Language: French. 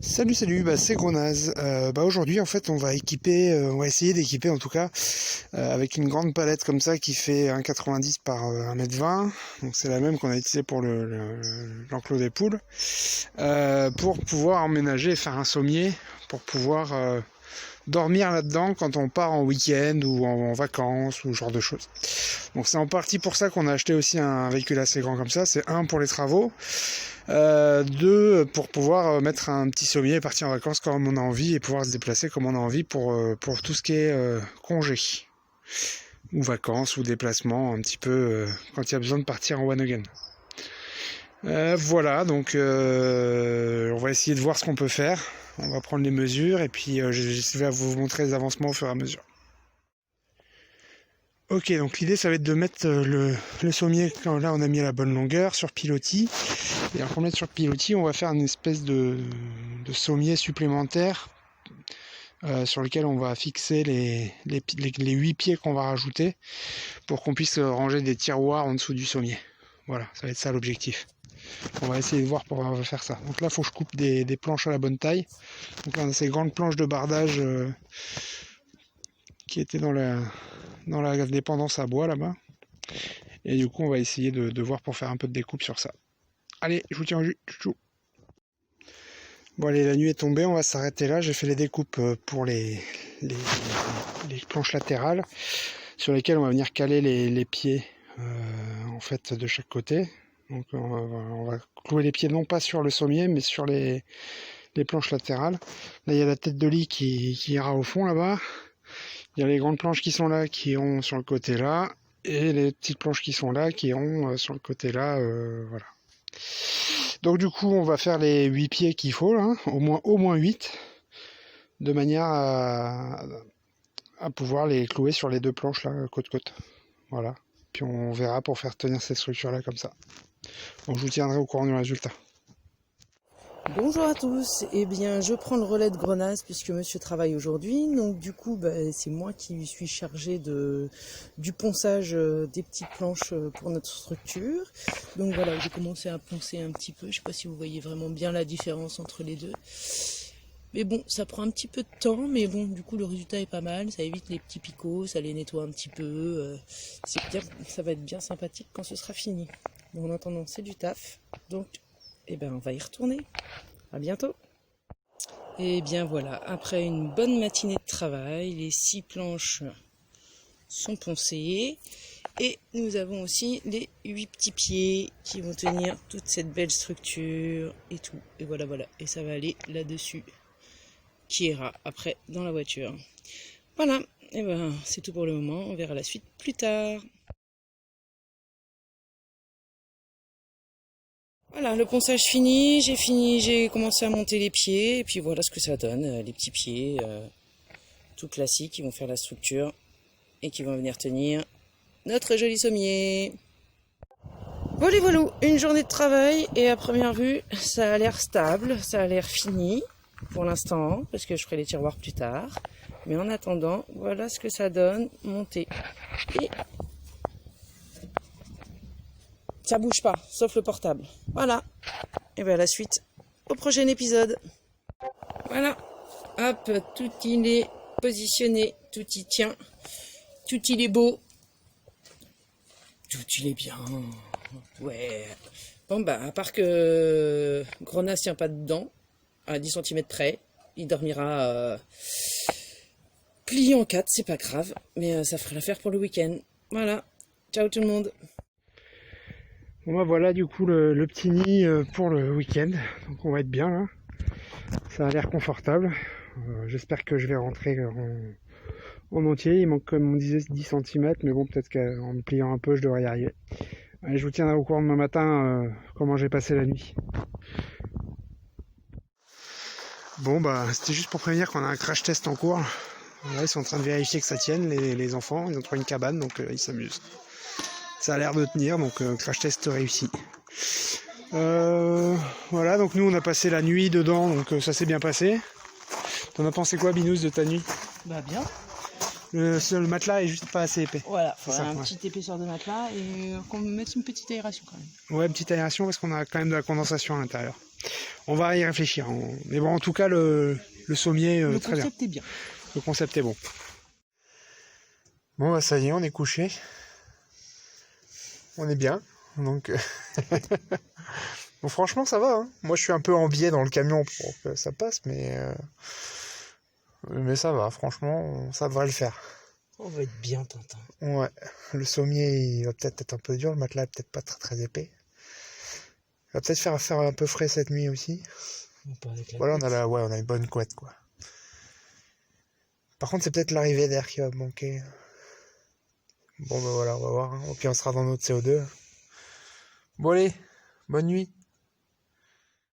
Salut, bah c'est Gronaz. Aujourd'hui en fait on va essayer d'équiper en tout cas avec une grande palette comme ça qui fait 1,90 par 1,20 m. Donc c'est la même qu'on a utilisée pour l'enclos des poules. Pour pouvoir emménager et faire un sommier, pour pouvoir dormir là-dedans quand on part en week-end ou en vacances ou ce genre de choses. Donc c'est en partie pour ça qu'on a acheté aussi un véhicule assez grand comme ça. C'est un pour les travaux. Deux, pour pouvoir mettre un petit sommier et partir en vacances comme on a envie et pouvoir se déplacer comme on a envie pour tout ce qui est congé ou vacances ou déplacement un petit peu quand il y a besoin de partir en one again. Voilà, donc on va essayer de voir ce qu'on peut faire. On va prendre les mesures et puis je vais vous montrer les avancements au fur et à mesure. Ok, donc l'idée ça va être de mettre le sommier, quand là on a mis à la bonne longueur, sur pilotis. Et pour mettre sur pilotis, on va faire une espèce de sommier supplémentaire sur lequel on va fixer les 8 pieds qu'on va rajouter pour qu'on puisse ranger des tiroirs en dessous du sommier. Voilà, ça va être ça l'objectif. On va essayer de voir pour faire ça. Donc là, il faut que je coupe des planches à la bonne taille. Donc là, on a ces grandes planches de bardage qui étaient dans la dépendance à bois là-bas. Et du coup, on va essayer de voir pour faire un peu de découpe sur ça. Allez, je vous tiens au jus. Chou. Bon allez, la nuit est tombée, on va s'arrêter là. J'ai fait les découpes pour les planches latérales sur lesquelles on va venir caler les pieds en fait de chaque côté. Donc on va clouer les pieds non pas sur le sommier mais sur les planches latérales. Là il y a la tête de lit qui ira au fond là-bas. Il y a les grandes planches qui sont là qui iront sur le côté là et les petites planches qui sont là qui iront sur le côté là. Voilà. Donc du coup on va faire les 8 pieds qu'il faut là, au moins 8, de manière à pouvoir les clouer sur les deux planches là côte. Voilà. Puis on verra pour faire tenir cette structure là comme ça. Donc je vous tiendrai au courant du résultat. Bonjour à tous, eh bien je prends le relais de Grenaz puisque monsieur travaille aujourd'hui, donc du coup c'est moi qui suis chargée du ponçage des petites planches pour notre structure. Donc voilà, j'ai commencé à poncer un petit peu, je sais pas si vous voyez vraiment bien la différence entre les deux. Mais bon, ça prend un petit peu de temps, mais bon, du coup le résultat est pas mal, ça évite les petits picots, ça les nettoie un petit peu, ça va être bien sympathique quand ce sera fini. Bon, en attendant, c'est du taf, donc on va y retourner. À bientôt. Et bien voilà, après une bonne matinée de travail, les 6 planches sont poncées. Et nous avons aussi les 8 petits pieds qui vont tenir toute cette belle structure et tout. Et voilà. Et ça va aller là-dessus, qui ira après dans la voiture. Voilà, et c'est tout pour le moment. On verra la suite plus tard. Voilà, le ponçage fini, j'ai commencé à monter les pieds, et puis voilà ce que ça donne, les petits pieds, tout classiques, qui vont faire la structure, et qui vont venir tenir notre joli sommier. Voilà, une journée de travail, et à première vue, ça a l'air stable, ça a l'air fini, pour l'instant, parce que je ferai les tiroirs plus tard, mais en attendant, voilà ce que ça donne, monter. Et ça bouge pas, sauf le portable. Voilà. Et bien la suite au prochain épisode. Voilà. Hop, tout il est positionné, tout y tient, tout il est beau, tout il est bien. Ouais. Bon à part que Grenaz tient pas dedans, à 10 cm près, il dormira plié en 4, c'est pas grave, mais ça fera l'affaire pour le week-end. Voilà. Ciao tout le monde. Bon voilà du coup le petit nid pour le week-end. Donc on va être bien là. Ça a l'air confortable. J'espère que je vais rentrer en entier. Il manque comme on disait 10 cm, mais bon peut-être qu'en me pliant un peu je devrais y arriver. Allez, je vous tiendrai au courant demain matin comment j'ai passé la nuit. Bon c'était juste pour prévenir qu'on a un crash test en cours. Là, ils sont en train de vérifier que ça tienne, les enfants. Ils ont trouvé une cabane, donc ils s'amusent. Ça a l'air de tenir, donc crash test réussi. Voilà, donc nous on a passé la nuit dedans, donc ça s'est bien passé. T'en as pensé quoi, Binous, de ta nuit? Bah bien. Le matelas est juste pas assez épais. Voilà, petite épaisseur de matelas et qu'on mette une petite aération quand même. Ouais, petite aération parce qu'on a quand même de la condensation à l'intérieur. On va y réfléchir. Mais bon, en tout cas, le sommier, Le très bien. concept est bien. Le concept est bon. Bon, bah ça y est, on est couché. On est bien. Donc, bon, franchement, ça va. Hein. Moi, je suis un peu en biais dans le camion pour que ça passe, mais ça va. Franchement, ça devrait le faire. On va être bien, Tintin. Ouais. Le sommier, il va peut-être être un peu dur. Le matelas est peut-être pas très très épais. Il va peut-être faire un peu frais cette nuit aussi. Voilà, on a une bonne couette, quoi. Par contre, c'est peut-être l'arrivée d'air qui va me manquer. Bon, ben voilà, on va voir. Hein. Au pire, on sera dans notre CO2. Bon, allez, bonne nuit.